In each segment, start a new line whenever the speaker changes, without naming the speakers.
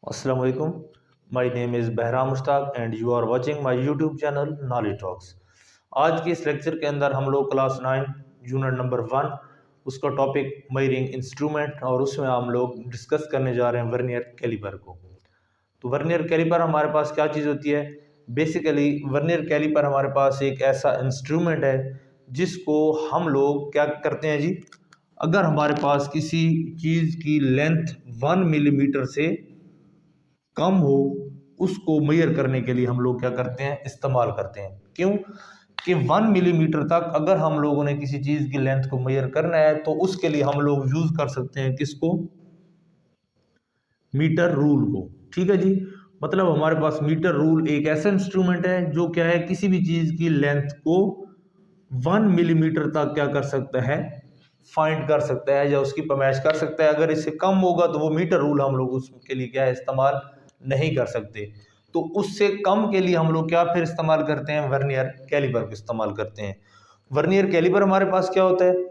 Assalamu alaikum. My name is Behram Mushtaq and you are watching my YouTube channel Knowledge Talks. आज के इस lecture के अंदर हम लोग क्लास 9 यूनिट नंबर 1 उसका टॉपिक मेजरिंग इंस्ट्रूमेंट और उसमें हम लोग डिस्कस करने जा रहे हैं वर्नियर कैलिपर को। तो वर्नियर कैलिपर हमारे पास क्या चीज़ होती है? बेसिकली वर्नियर कैलिपर हमारे पास एक ऐसा इंस्ट्रूमेंट है जिसको हम लोग क्या करते हैं जी, अगर हमारे पास किसी चीज़ की लेंथ 1 मिलीमीटर से कम हो उसको मेजर करने के लिए हम लोग क्या करते हैं, इस्तेमाल करते हैं। क्यों कि 1 मिलीमीटर तक अगर हम लोगों ने किसी चीज़ की लेंथ को मेजर करना है तो उसके लिए हम लोग यूज़ कर सकते हैं किसको? मीटर रूल को। ठीक है जी। मतलब हमारे पास मीटर रूल एक ऐसा इंस्ट्रूमेंट है जो क्या है, किसी भी चीज़ की लेंथ को 1 मिलीमीटर तक क्या कर सकता है, फाइंड कर सकता है या उसकी पैमाइश कर सकता है। अगर इससे कम होगा तो वो मीटर रूल हम लोग उसके लिए क्या है, इस्तेमाल नहीं कर सकते। तो उससे कम के लिए हम लोग क्या फिर इस्तेमाल करते हैं, वर्नियर कैलिपर को इस्तेमाल करते हैं। वर्नियर कैलिपर हमारे पास क्या होता है,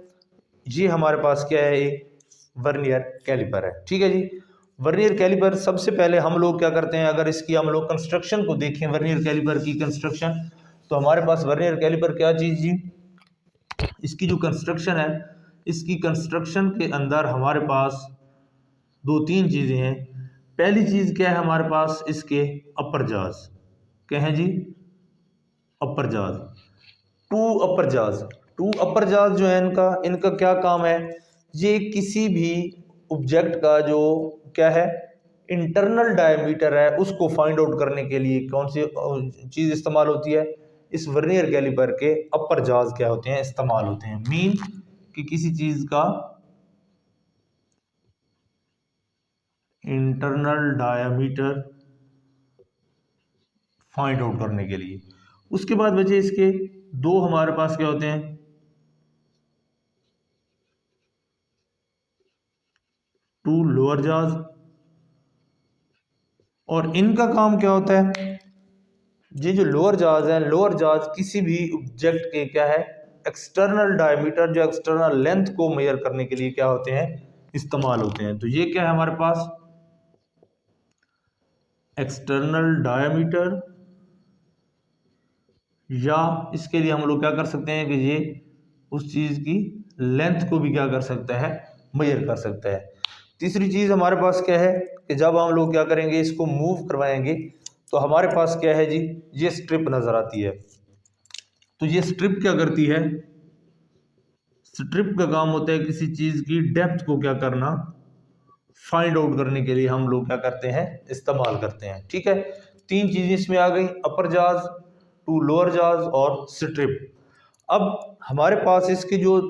ये हमारे पास क्या है, एक वर्नियर कैलिपर है। ठीक है जी। वर्नियर कैलिपर सबसे पहले हम लोग क्या करते हैं, अगर इसकी हम लोग कंस्ट्रक्शन को देखें, वर्नियर कैलिपर की कंस्ट्रक्शन, तो हमारे पास वर्नियर कैलिपर क्या चीज़ जी, इसकी जो कंस्ट्रक्शन है, इसकी कंस्ट्रक्शन के अंदर हमारे पास दो तीन चीज़ें हैं। पहली चीज़ क्या है हमारे पास, इसके अपर जाज क्या है जी, अपर जाज, टू अपर जाज। टू अपर जाज जो है इनका इनका क्या काम है, ये किसी भी ऑब्जेक्ट का जो क्या है, इंटरनल डायमीटर है उसको फाइंड आउट करने के लिए कौन सी चीज़ इस्तेमाल होती है, इस वर्नियर कैलिपर के अपर जाज क्या होते हैं, इस्तेमाल होते हैं। मीन कि किसी चीज़ का इंटरनल डायमीटर फाइंड आउट करने के लिए। उसके बाद बचे इसके दो हमारे पास क्या होते हैं, टू लोअर जाज। और इनका काम क्या होता है, ये जो लोअर जाज है, लोअर जाज किसी भी ऑब्जेक्ट के क्या है, एक्सटर्नल डायमीटर, जो एक्सटर्नल लेंथ को मेजर करने के लिए क्या होते हैं, इस्तेमाल होते हैं। तो ये क्या है हमारे पास, एक्सटर्नल डायमीटर, या इसके लिए हम लोग क्या कर सकते हैं कि ये उस चीज की लेंथ को भी क्या कर सकता है, मेजर कर सकता है। तीसरी चीज हमारे पास क्या है कि जब हम लोग क्या करेंगे, इसको मूव करवाएंगे तो हमारे पास क्या है जी, ये स्ट्रिप नजर आती है। तो ये स्ट्रिप क्या करती है, स्ट्रिप का काम होता है किसी चीज की डेप्थ को क्या करना, फाइंड आउट करने के लिए हम लोग क्या करते हैं, इस्तेमाल करते हैं। ठीक है, तीन चीजें इसमें आ गई, अपर जाज, टू लोअर जाज और स्ट्रिप। अब हमारे पास इसके जो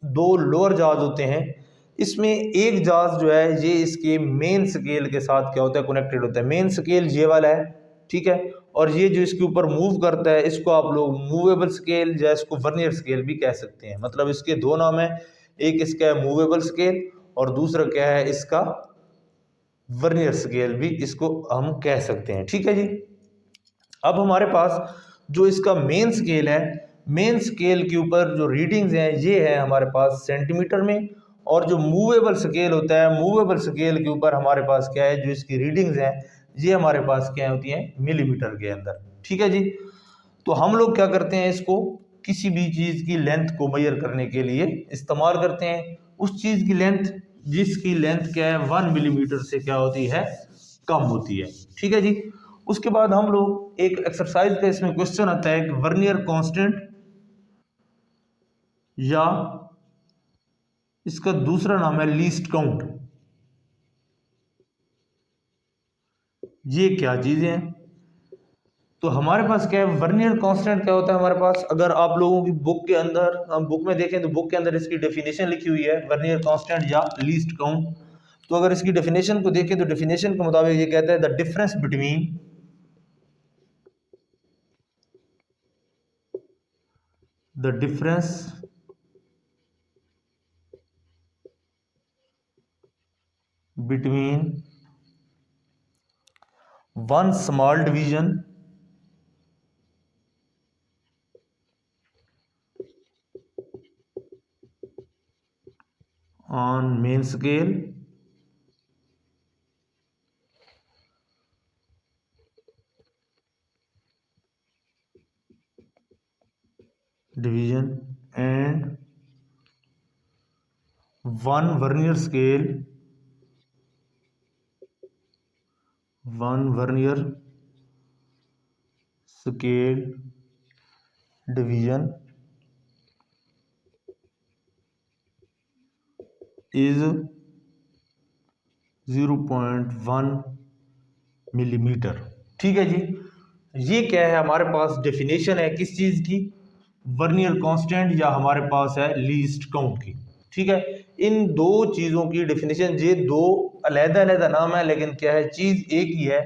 दो लोअर जाज होते हैं, इसमें एक जाज जो है ये इसके मेन स्केल के साथ क्या होता है, कनेक्टेड होता है। मेन स्केल ये वाला है, ठीक है। और ये जो इसके ऊपर मूव करता है, इसको आप लोग मूवेबल स्केल या इसको वर्नियर स्केल भी कह सकते हैं। मतलब इसके दो नाम है, एक इसका है मूवेबल स्केल और दूसरा क्या है इसका, वर्नियर स्केल भी इसको हम कह सकते हैं। ठीक है जी। अब हमारे पास जो इसका मेन स्केल है, मेन स्केल के ऊपर जो रीडिंग्स हैं ये है हमारे पास सेंटीमीटर में, और जो मूवेबल स्केल होता है, मूवेबल स्केल के ऊपर हमारे पास क्या है, जो इसकी रीडिंग्स हैं ये हमारे पास क्या होती हैं, मिलीमीटर के अंदर। ठीक है जी। तो हम लोग क्या करते हैं, इसको किसी भी चीज़ की लेंथ को मेजर करने के लिए इस्तेमाल करते हैं। उस चीज़ की लेंथ जिसकी लेंथ क्या है, 1 मिलीमीटर से क्या होती है, कम होती है। ठीक है जी। उसके बाद हम लोग एक एक्सरसाइज का इसमें क्वेश्चन आता है कि वर्नियर कांस्टेंट, या इसका दूसरा नाम है लीस्ट काउंट, ये क्या चीजें हैं। तो हमारे पास क्या है, वर्नियर कांस्टेंट क्या होता है हमारे पास, अगर आप लोगों की बुक के अंदर, हम बुक में देखें तो बुक के अंदर इसकी डेफिनेशन लिखी हुई है, वर्नियर कांस्टेंट या लीस्ट काउंट। तो अगर इसकी डेफिनेशन को देखें तो डेफिनेशन के मुताबिक ये कहता है the difference between, the difference between one small division on main scale division and one vernier scale, one vernier scale division is 0.1 millimetre. ठीक है जी, ये क्या है हमारे पास डेफिनेशन है किस चीज़ की, वर्नियर कांस्टेंट या हमारे पास है लीस्ट काउंट की। ठीक है, इन दो चीज़ों की डेफिनेशन, ये दो अलग-अलग नाम है लेकिन क्या है, चीज़ एक ही है,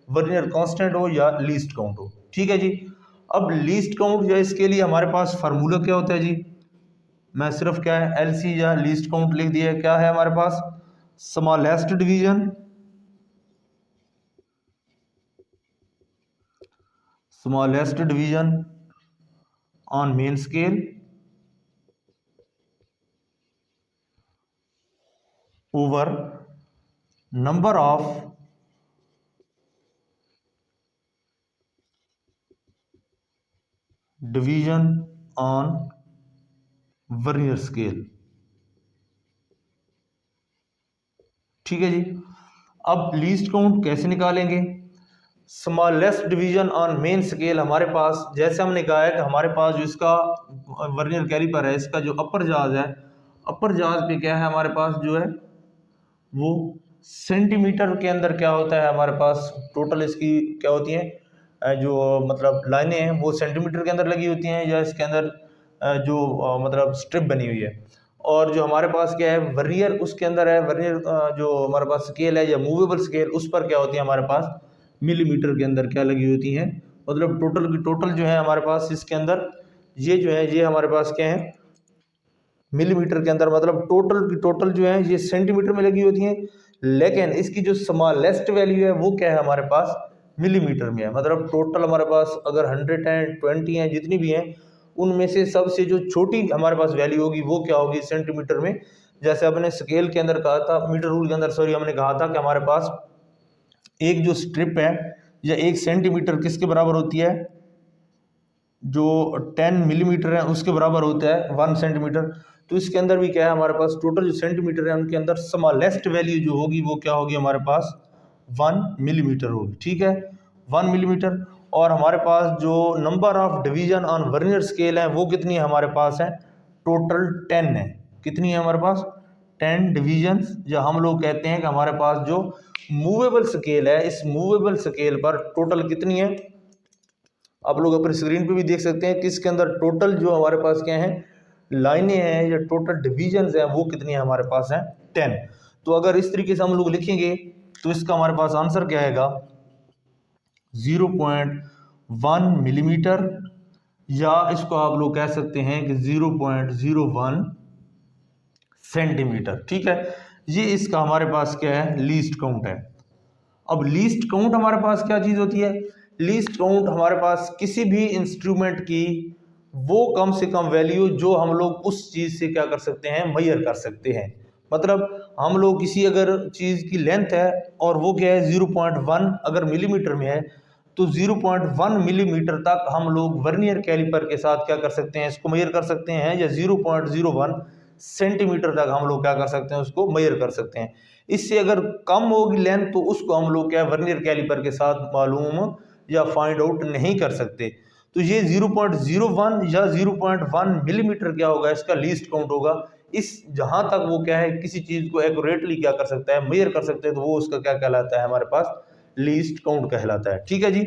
वर्नियर कांस्टेंट हो या लीस्ट काउंट हो। ठीक है जी, अब लीस्ट काउंट या इसके लिए हमारे पास फार्मूला क्या होता है जी, मैं सिर्फ क्या है एलसी या लीस्ट काउंट लिख दिया है। क्या है हमारे पास, smallest division, smallest division on main scale over number of division on vernier scale. ठीक है जी, अब लीस्ट काउंट कैसे निकालेंगे, smallest division on main scale हमारे पास, जैसे हमने कहा है कि हमारे पास जो इसका वर्नियर कैलिपर है, इसका जो अपर जाज है, अपर जाज पे क्या है हमारे पास जो है वो सेंटीमीटर के अंदर क्या होता है हमारे पास, टोटल इसकी क्या होती है जो मतलब लाइनें हैं वो सेंटीमीटर के अंदर लगी होती हैं, या इसके अंदर जो मतलब स्ट्रिप बनी हुई है। और जो हमारे पास क्या है वर्नियर, उसके अंदर है वर्नियर जो हमारे पास स्केल है या मूवेबल स्केल, उस पर क्या होती है हमारे पास मिलीमीटर के अंदर क्या लगी होती हैं, मतलब टोटल की टोटल जो है हमारे पास इसके अंदर ये जो है ये हमारे पास क्या है मिलीमीटर के अंदर, मतलब टोटल की टोटल जो है ये सेंटीमीटर में लगी होती हैं, लेकिन इसकी जो स्मॉलेस्ट वैल्यू है वो क्या है हमारे पास मिलीमीटर में है। मतलब टोटल हमारे पास अगर 120 हैं जितनी भी हैं, उनमें से सबसे जो छोटी हमारे पास वैल्यू होगी वो क्या होगी सेंटीमीटर में। जैसे अपने स्केल के अंदर कहा था, मीटर रूल के अंदर सॉरी, हमने कहा था कि हमारे पास एक जो स्ट्रिप है या 1 सेंटीमीटर किसके बराबर होती है, जो 10 मिलीमीटर है उसके बराबर होता है 1 सेंटीमीटर। तो इसके अंदर भी क्या है हमारे पास टोटल जो सेंटीमीटर है उनके अंदर स्मॉलेस्ट वैल्यू जो होगी वो क्या होगी हमारे पास 1 मिलीमीटर होगी। ठीक है, 1 मिलीमीटर। और हमारे पास जो number of division on vernier scale है वो कितनी है हमारे पास है, टोटल 10 है। कितनी है हमारे पास 10 डिवीजन्स, या हम लोग कहते हैं कि हमारे पास जो मूवेबल स्केल है, इस मूवेबल स्केल पर टोटल कितनी है, आप लोग अपनी स्क्रीन पे भी देख सकते हैं कि इसके अंदर टोटल जो हमारे पास क्या है लाइनें हैं या टोटल डिवीजन्स हैं वो कितनी है हमारे पास है 10। तो अगर इस तरीके से हम लोग लिखेंगे तो इसका हमारे पास आंसर क्या आएगा 0.1 मिलीमीटर, या इसको आप लोग कह सकते हैं कि 0.01 सेंटीमीटर। ठीक है, ये इसका हमारे पास क्या है लीस्ट काउंट है। अब लीस्ट काउंट हमारे पास क्या चीज़ होती है, लीस्ट काउंट हमारे पास किसी भी इंस्ट्रूमेंट की वो कम से कम वैल्यू जो हम लोग उस चीज़ से क्या कर सकते हैं मेजर कर सकते हैं। मतलब हम लोग किसी अगर चीज़ की लेंथ है और वो क्या है 0.1 अगर मिलीमीटर में है, तो 0.1 मिलीमीटर तक हम लोग वर्नियर कैलिपर के साथ क्या कर सकते हैं इसको मेजर कर सकते हैं, या 0.01 सेंटीमीटर तक हम लोग क्या कर सकते हैं उसको मेजर कर सकते हैं। इससे अगर कम होगी लेंथ तो उसको हम लोग क्या वर्नियर कैलिपर के साथ मालूम या फाइंड आउट नहीं कर सकते। तो ये 0.01 या 0.1 मिलीमीटर क्या होगा इसका लीस्ट काउंट होगा। इस जहां तक वो क्या है किसी चीज को एक्यूरेटली क्या कर सकता है मेजर कर सकते हैं, तो वो उसका क्या कहलाता है हमारे पास लीस्ट काउंट कहलाता है। ठीक है जी,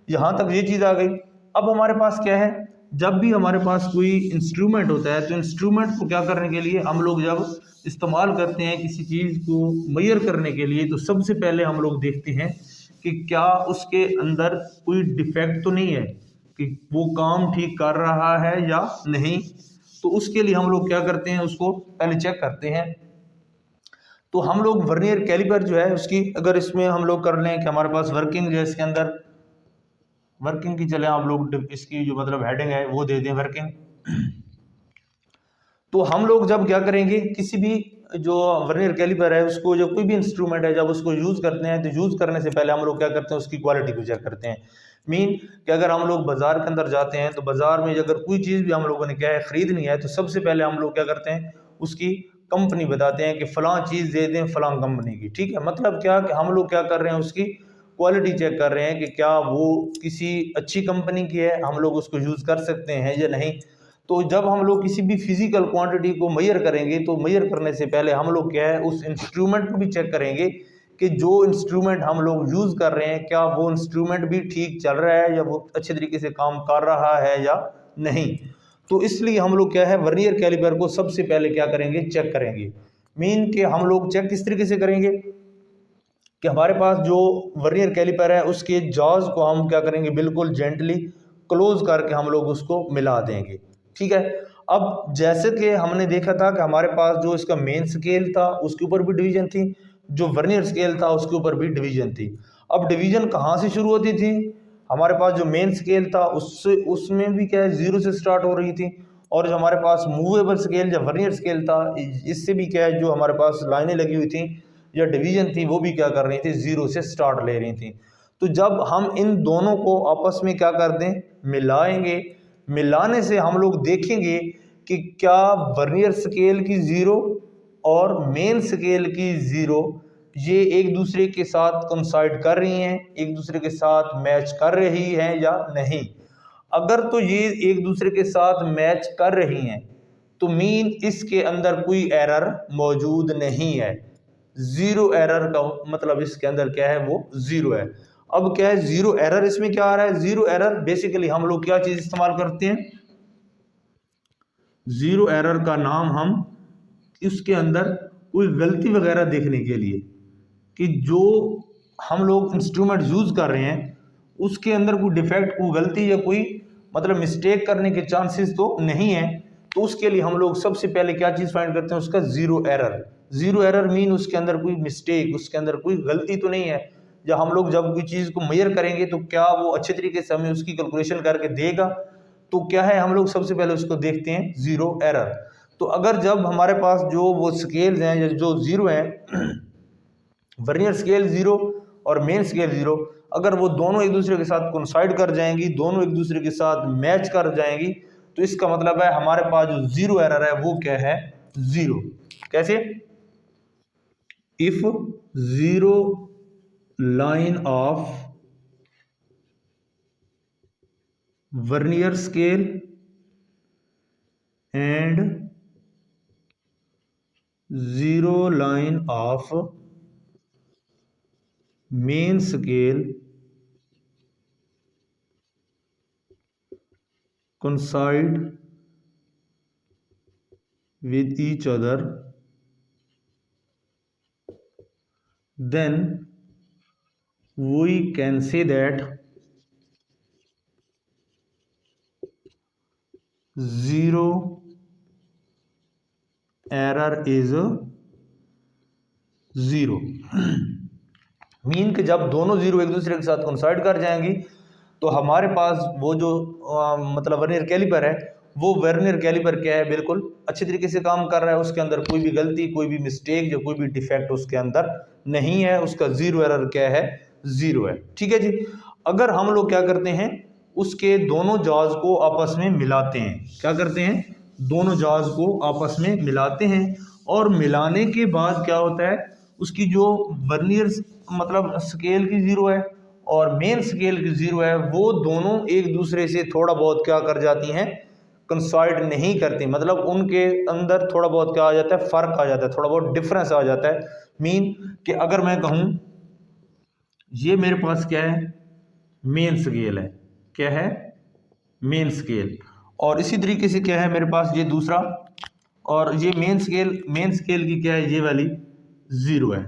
यहाँ तक ये चीज आ गई। अब हमारे पास क्या है, जब भी हमारे पास कोई इंस्ट्रूमेंट होता है तो इंस्ट्रूमेंट को क्या करने के लिए हम लोग जब इस्तेमाल करते हैं किसी चीज को मेजर करने के लिए, तो सबसे पहले हम लोग देखते हैं कि क्या उसके अंदर कोई डिफेक्ट तो नहीं है, कि वो काम ठीक कर रहा है या नहीं। तो उसके लिए हम लोग क्या करते हैं उसको पहले चेक करते हैं। तो हम लोग वर्नियर कैलिपर जो है उसकी अगर इसमें हम लोग कर लें कि हमारे पास वर्किंग जो है इसके अंदर वर्किंग की चले आप लोग इसकी जो मतलब हेडिंग है वो दे दें वर्किंग। तो हम लोग जब क्या करेंगे किसी भी जो वर्नियर कैलिपर है उसको जो कोई भी इंस्ट्रूमेंट है जब उसको यूज़ करते हैं तो यूज़ करने से पहले हम लोग क्या करते हैं उसकी क्वालिटी को चेक करते हैं। मीन कि अगर हम लोग बाजार के अंदर जाते हैं तो बाजार में अगर कोई चीज़ भी हम लोगों ने क्या है खरीदनी है तो सबसे पहले हम लोग क्या करते हैं, उसकी कंपनी बताते हैं कि फलां चीज़ दे दें फलां कंपनी की। ठीक है, मतलब क्या कि हम लोग क्या कर रहे हैं, उसकी क्वालिटी चेक कर रहे हैं कि क्या वो किसी अच्छी कंपनी की है, हम लोग उसको यूज़ कर सकते हैं या नहीं। तो जब हम लोग किसी भी फिजिकल क्वांटिटी को मेजर करेंगे तो मेजर करने से पहले हम लोग क्या है उस इंस्ट्रूमेंट को भी चेक करेंगे कि जो इंस्ट्रूमेंट हम लोग यूज़ कर रहे हैं क्या वो इंस्ट्रूमेंट भी ठीक चल रहा है या वो अच्छे तरीके से काम कर रहा है या नहीं। तो इसलिए हम लोग क्या है वर्नियर कैलिपर को सबसे पहले क्या करेंगे, चेक करेंगे। मीन कि हम लोग चेक किस तरीके से करेंगे कि हमारे पास जो वर्नियर कैलिपर है उसके जॉज को हम क्या करेंगे, बिल्कुल जेंटली क्लोज करके हम लोग उसको मिला देंगे। ठीक है, अब जैसे कि हमने देखा था कि हमारे पास जो इसका मेन स्केल था उसके ऊपर भी डिवीजन थी, जो वर्नियर स्केल था उसके ऊपर भी डिवीजन थी। अब डिवीजन कहाँ से शुरू होती थी, हमारे पास जो मेन स्केल था उसमें भी क्या है जीरो से स्टार्ट हो रही थी, और जो हमारे पास मूवेबल स्केल या वर्नियर स्केल था इससे भी क्या है जो हमारे पास लाइनें लगी हुई थी या डिवीजन थी वो भी क्या कर रही थी, जीरो से स्टार्ट ले रही थी। तो जब हम इन दोनों को आपस में क्या कर दें, मिलाएंगे, मिलाने से हम लोग देखेंगे कि क्या वर्नियर स्केल की ज़ीरो और मेन स्केल की ज़ीरो ये एक दूसरे के साथ कंसाइड कर रही हैं, एक दूसरे के साथ मैच कर रही हैं या नहीं। अगर तो ये एक दूसरे के साथ मैच कर रही हैं तो मीन इसके अंदर कोई एरर मौजूद नहीं है, जीरो एरर का मतलब इसके अंदर क्या है, वो जीरो है। अब क्या है जीरो एरर, इसमें क्या आ रहा है, जीरो एरर बेसिकली हम लोग क्या चीज इस्तेमाल करते हैं, जीरो एरर का नाम हम इसके अंदर कोई गलती वगैरह देखने के लिए कि जो हम लोग इंस्ट्रूमेंट यूज कर रहे हैं उसके अंदर कोई डिफेक्ट, कोई गलती या कोई मतलब मिस्टेक करने के चांसेस तो नहीं है, तो उसके लिए हम लोग सबसे पहले क्या चीज़ फाइंड करते हैं, उसका zero error. Zero error mean उसके अंदर कोई मिस्टेक, उसके अंदर कोई गलती तो नहीं है, या हम लोग जब कोई चीज़ को मेजर करेंगे तो क्या वो अच्छे तरीके से हमें उसकी कैलकुलेशन करके देगा, तो क्या है हम लोग सबसे पहले उसको देखते हैं जीरो एरर। तो अगर जब हमारे पास जो वो स्केल्स हैं या जो जीरो हैं वर्नियर स्केल जीरो और मेन स्केल जीरो, अगर वो दोनों एक दूसरे के साथ कोइंसाइड कर जाएंगी, दोनों एक दूसरे के साथ मैच कर जाएंगी, तो इसका मतलब है हमारे पास जो जीरो एरर है वो क्या है, जीरो। कैसे, if zero line of vernier scale and zero line of main scale coincide with each other, then we can say that zero error is zero. Mean कि जब दोनों जीरो एक दूसरे के साथ कोइंसाइड कर जाएंगी तो हमारे पास वो जो मतलब वर्नियर कैलिपर है वो वर्नियर कैलिपर क्या है, बिल्कुल अच्छे तरीके से काम कर रहा है, उसके अंदर कोई भी गलती, कोई भी मिस्टेक या कोई भी डिफेक्ट उसके अंदर नहीं है, उसका जीरो एरर क्या है, जीरो है। ठीक है जी। अगर हम लोग क्या करते हैं, उसके दोनों जॉज को आपस में मिलाते हैं, क्या करते हैं, दोनों जॉज को आपस में मिलाते हैं, और मिलाने के बाद क्या होता है, उसकी जो वर्नियर मतलब स्केल की जीरो है और मेन स्केल की जीरो है वो दोनों एक दूसरे से थोड़ा बहुत क्या कर जाती हैं, कंसाइड नहीं करती, मतलब उनके अंदर थोड़ा बहुत क्या आ जाता है, फर्क आ जाता है, थोड़ा बहुत डिफरेंस आ जाता है। मीन कि अगर मैं कहूँ ये मेरे पास क्या है, मेन स्केल है, क्या है, मेन स्केल, और इसी तरीके से क्या है मेरे पास ये दूसरा, और ये मेन स्केल की क्या है, ये वाली जीरो है,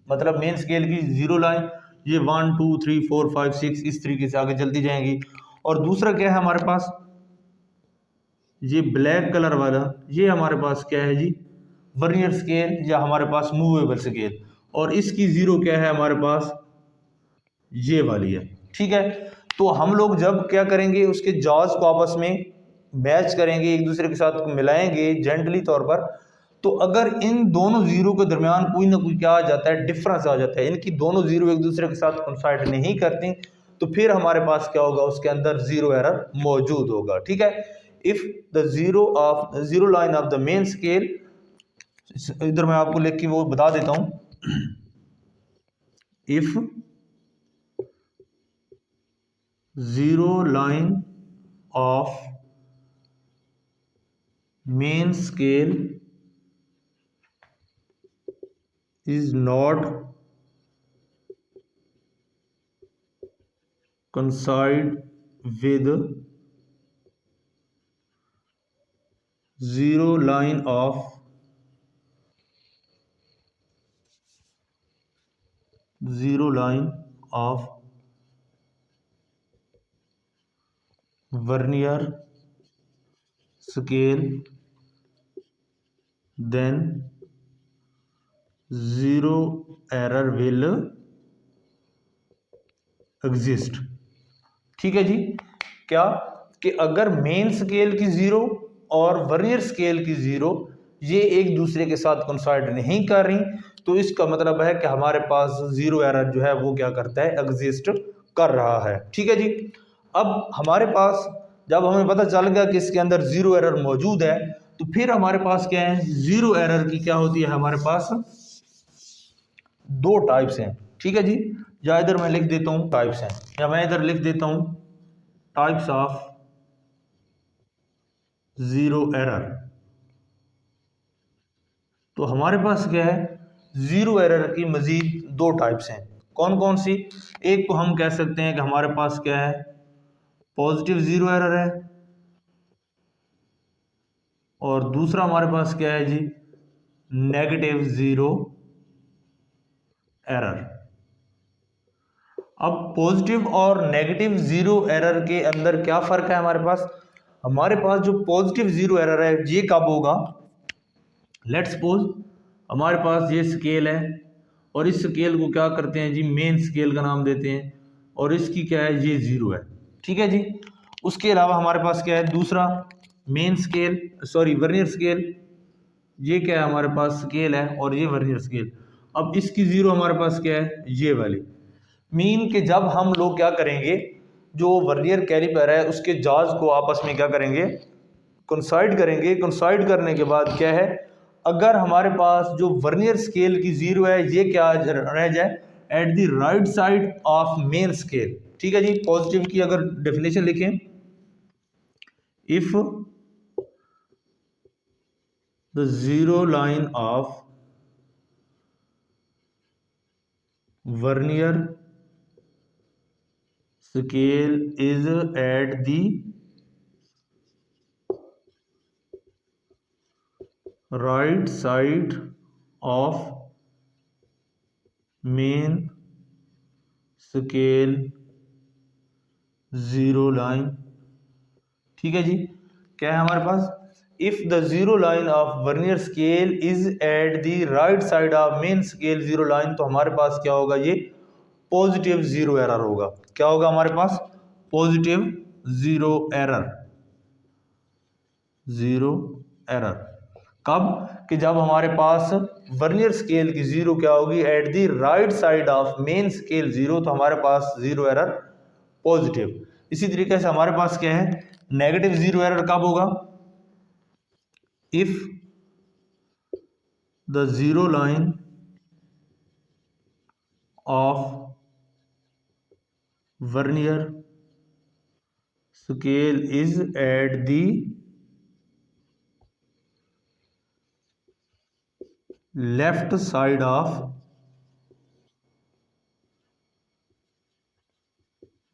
मतलब मेन स्केल की जीरो लाइन, ये 1 2 3 4 5 6 इस तरीके से आगे चलती जाएंगी। और दूसरा क्या है हमारे पास, ये ब्लैक कलर वाला, ये हमारे पास क्या है जी, वर्नियर स्केल या हमारे पास मूवेबल स्केल, और इसकी जीरो क्या है हमारे पास, ये वाली है। ठीक है, तो हम लोग जब क्या करेंगे, उसके जॉज को आपस में मैच करेंगे, एक दूसरे के साथ मिलाएंगे जेंटली तौर पर, तो अगर इन दोनों जीरो के दरमियान कोई ना कोई क्या आ जाता है, डिफरेंस आ जाता है, इनकी दोनों जीरो एक दूसरे के साथ कोइंसाइड नहीं करती, तो फिर हमारे पास क्या होगा, उसके अंदर जीरो एरर मौजूद होगा। ठीक है, if the zero line of the main scale, इधर मैं आपको लिख के वो बता देता हूं, if zero line of main scale is not coincide with zero line of vernier scale, then zero error will exist। ठीक है जी, क्या कि अगर मेन स्केल की जीरो और वर्नियर स्केल की जीरो ये एक दूसरे के साथ कंसाइड नहीं कर रही, तो इसका मतलब है कि हमारे पास जीरो एरर जो है वो क्या करता है, एग्जिस्ट कर रहा है। ठीक है जी, अब हमारे पास जब हमें पता चल गया कि इसके अंदर जीरो एरर मौजूद है, तो फिर हमारे पास क्या है, जीरो एरर की क्या होती है, हमारे पास दो टाइप्स हैं। ठीक है जी, या इधर मैं लिख देता हूं टाइप्स हैं, या मैं इधर लिख देता हूं टाइप्स ऑफ जीरो एरर। तो हमारे पास क्या है, जीरो एरर की मजीद दो टाइप्स हैं। कौन कौन सी, एक को हम कह सकते हैं कि हमारे पास क्या है, पॉजिटिव जीरो एरर है, और दूसरा हमारे पास क्या है जी, नेगेटिव जीरो एरर। अब पॉजिटिव और नेगेटिव जीरो एरर के अंदर क्या फर्क है हमारे पास जो पॉजिटिव जीरो एरर है ये कब होगा, लेट्स सपोज हमारे पास ये स्केल है और इस स्केल को क्या करते हैं जी, मेन स्केल का नाम देते हैं, और इसकी क्या है, ये जीरो है। ठीक है जी, उसके अलावा हमारे पास क्या है, दूसरा main scale, sorry vernier scale, ये क्या है हमारे पास स्केल है और ये वर्नियर स्केल। अब इसकी जीरो हमारे पास क्या है, ये वाली, मीन के जब हम लोग क्या करेंगे, जो वर्नियर कैलिपर है उसके जाज को आपस में क्या करेंगे, कंसाइड करेंगे। कंसाइड करने के बाद क्या है, अगर हमारे पास जो वर्नियर स्केल की जीरो है ये क्या रह जाए, eight the right side of main scale. ठीक है जी, पॉजिटिव की अगर डेफिनेशन लिखें, if the zero line of vernier scale is at the right side of main scale zero line। ठीक है जी, क्या है हमारे पास, if the zero line of vernier scale is at the right side of main scale zero line, तो हमारे पास क्या होगा, ये पॉजिटिव जीरो एरर होगा। क्या होगा हमारे पास, positive zero error, zero error कब, कि जब हमारे पास वर्नियर स्केल की जीरो क्या होगी, at the right side of main scale zero, तो हमारे पास जीरो एरर पॉजिटिव। इसी तरीके से हमारे पास क्या है, नेगेटिव जीरो एरर कब होगा, if the zero line of vernier scale is at the left side of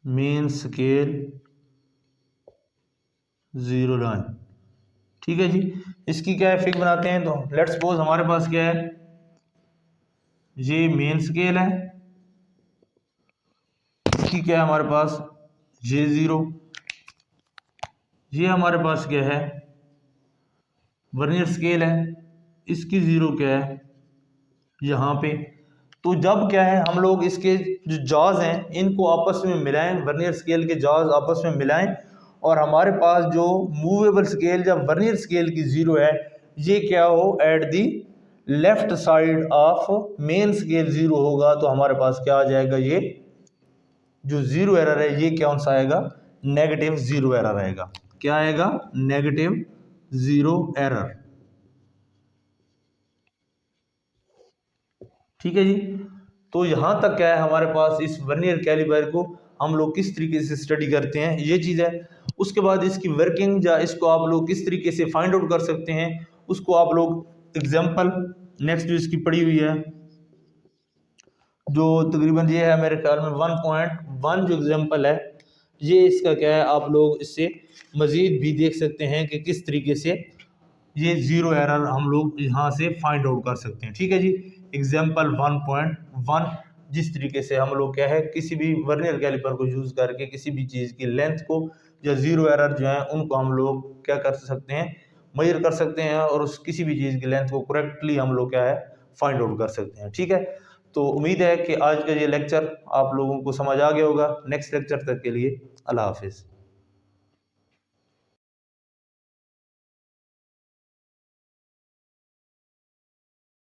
main scale zero line. ठीक है जी, इसकी क्या है फिगर बनाते हैं, तो लेट्स सपोज हमारे पास क्या है, ये मेन स्केल है, इसकी क्या है हमारे पास, ये जीरो, ये हमारे पास क्या है, वर्नियर स्केल है, इसकी जीरो क्या है यहाँ पे। तो जब क्या है, हम लोग इसके जो जॉज हैं इनको आपस में मिलाएं, वर्नियर स्केल के जॉज आपस में मिलाएं, और हमारे पास जो मूवेबल स्केल जब वर्नियर स्केल की जीरो है ये क्या हो, at the left side of main scale zero होगा, तो हमारे पास क्या आ जाएगा, ये जो जीरो एरर है ये कौन सा आएगा, नेगेटिव जीरो एरर आएगा। क्या आएगा, नेगेटिव जीरो एरर। ठीक है जी। तो यहां तक क्या है हमारे पास, इस वर्नियर कैलिपर को हम लोग किस तरीके से स्टडी करते हैं ये चीज़ है। उसके बाद इसकी वर्किंग या इसको आप लोग किस तरीके से फाइंड आउट कर सकते हैं उसको आप लोग एग्जांपल नेक्स्ट जो इसकी पड़ी हुई है, जो तकरीबन ये है मेरे ख्याल में 1.1 जो एग्जांपल है, ये इसका क्या है, आप लोग इससे मज़ीद भी देख सकते हैं कि किस तरीके से ये जीरो एरर हम लोग यहाँ से फाइंड आउट कर सकते हैं। ठीक है जी। एग्जाम्पल 1.1 जिस तरीके से हम लोग क्या है किसी भी वर्नियर कैलिपर को यूज़ करके किसी भी चीज़ की लेंथ को या जीरो एरर जो है उनको हम लोग क्या कर सकते हैं, मेजर कर सकते हैं और उस किसी भी चीज़ की लेंथ को करेक्टली हम लोग क्या है फाइंड आउट कर सकते हैं। ठीक है। तो उम्मीद है कि आज का ये लेक्चर आप लोगों को समझ आ गया होगा। नेक्स्ट लेक्चर तक के लिए अल्लाह हाफिज़।